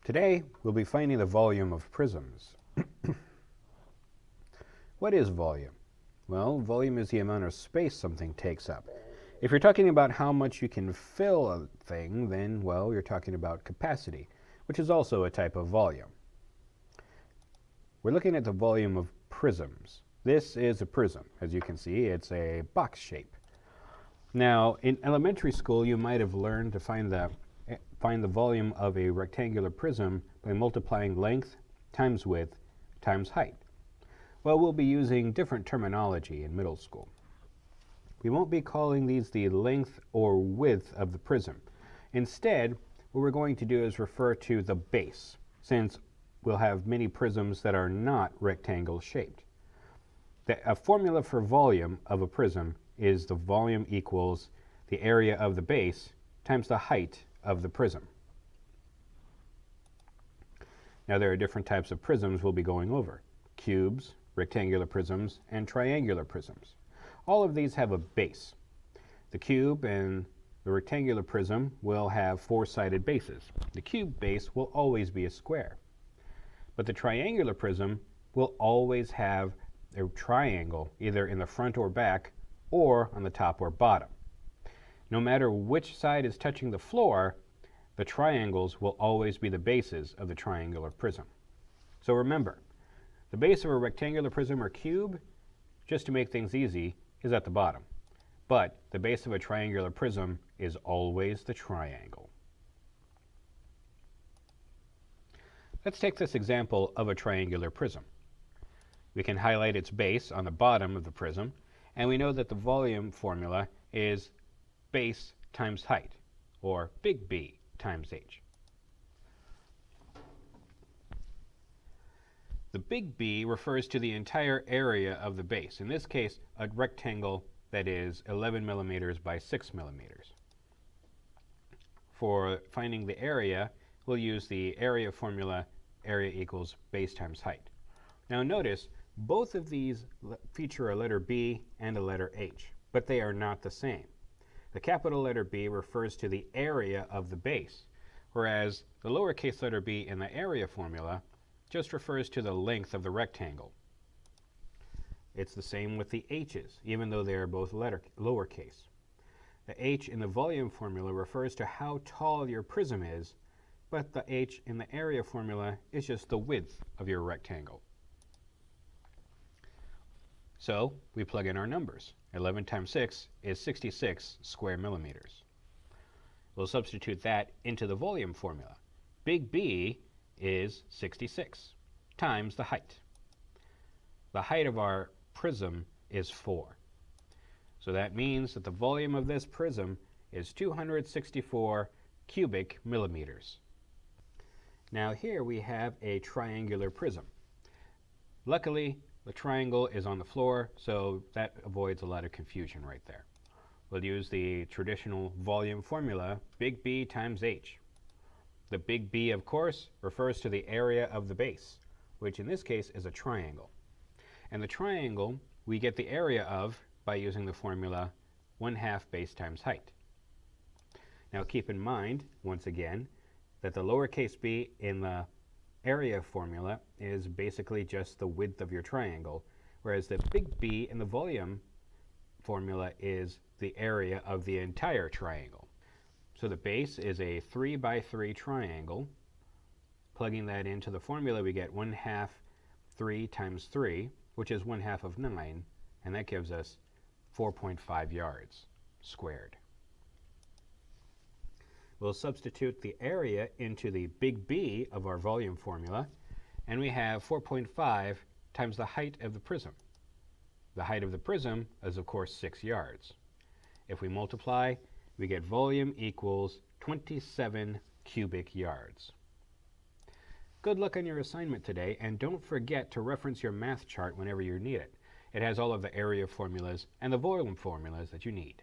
Today, we'll be finding the volume of prisms. What is volume? Well, volume is the amount of space something takes up. If you're talking about how much you can fill a thing, then, well, you're talking about capacity, which is also a type of volume. We're looking at the volume of prisms. This is a prism. As you can see, it's a box shape. Now, in elementary school, you might have learned to find the volume of a rectangular prism by multiplying length times width times height. Well, we'll be using different terminology in middle school. We won't be calling these the length or width of the prism. Instead, what we're going to do is refer to the base, since we'll have many prisms that are not rectangle shaped. A formula for volume of a prism is the volume equals the area of the base times the height of the prism. Now there are different types of prisms we'll be going over: cubes, rectangular prisms, and triangular prisms. All of these have a base. The cube and the rectangular prism will have four-sided bases. The cube base will always be a square. But the triangular prism will always have a triangle either in the front or back or on the top or bottom. No matter which side is touching the floor, the triangles will always be the bases of the triangular prism. So remember, the base of a rectangular prism or cube, just to make things easy, is at the bottom. But the base of a triangular prism is always the triangle. Let's take this example of a triangular prism. We can highlight its base on the bottom of the prism, and we know that the volume formula is base times height, or big B times h. The big B refers to the entire area of the base, in this case a rectangle that is 11 millimeters by 6 millimeters. For finding the area, we'll use the area formula, area equals base times height. Now notice, both of these feature a letter B and a letter H, but they are not the same. The capital letter B refers to the area of the base, whereas the lowercase letter b in the area formula just refers to the length of the rectangle. It's the same with the h's, even though they are both lowercase. The h in the volume formula refers to how tall your prism is, but the h in the area formula is just the width of your rectangle. So we plug in our numbers. 11 times 6 is 66 square millimeters. We'll substitute that into the volume formula. Big B is 66 times the height. The height of our prism is 4. So that means that the volume of this prism is 264 cubic millimeters. Now here we have a triangular prism. Luckily, the triangle is on the floor, so that avoids a lot of confusion right there. We'll use the traditional volume formula, big B times h. The big B, of course, refers to the area of the base, which in this case is a triangle. And the triangle we get the area of by using the formula 1/2 base times height. Now keep in mind, once again, that the lowercase b in the area formula is basically just the width of your triangle, whereas the big B in the volume formula is the area of the entire triangle. So the base is a 3 by 3 triangle. Plugging that into the formula, we get 1/2 3 times 3, which is 1/2 of 9, and that gives us 4.5 yards squared. We'll substitute the area into the big B of our volume formula, and we have 4.5 times the height of the prism. The height of the prism is, of course, 6 yards. If we multiply, we get volume equals 27 cubic yards. Good luck on your assignment today, and don't forget to reference your math chart whenever you need it. It has all of the area formulas and the volume formulas that you need.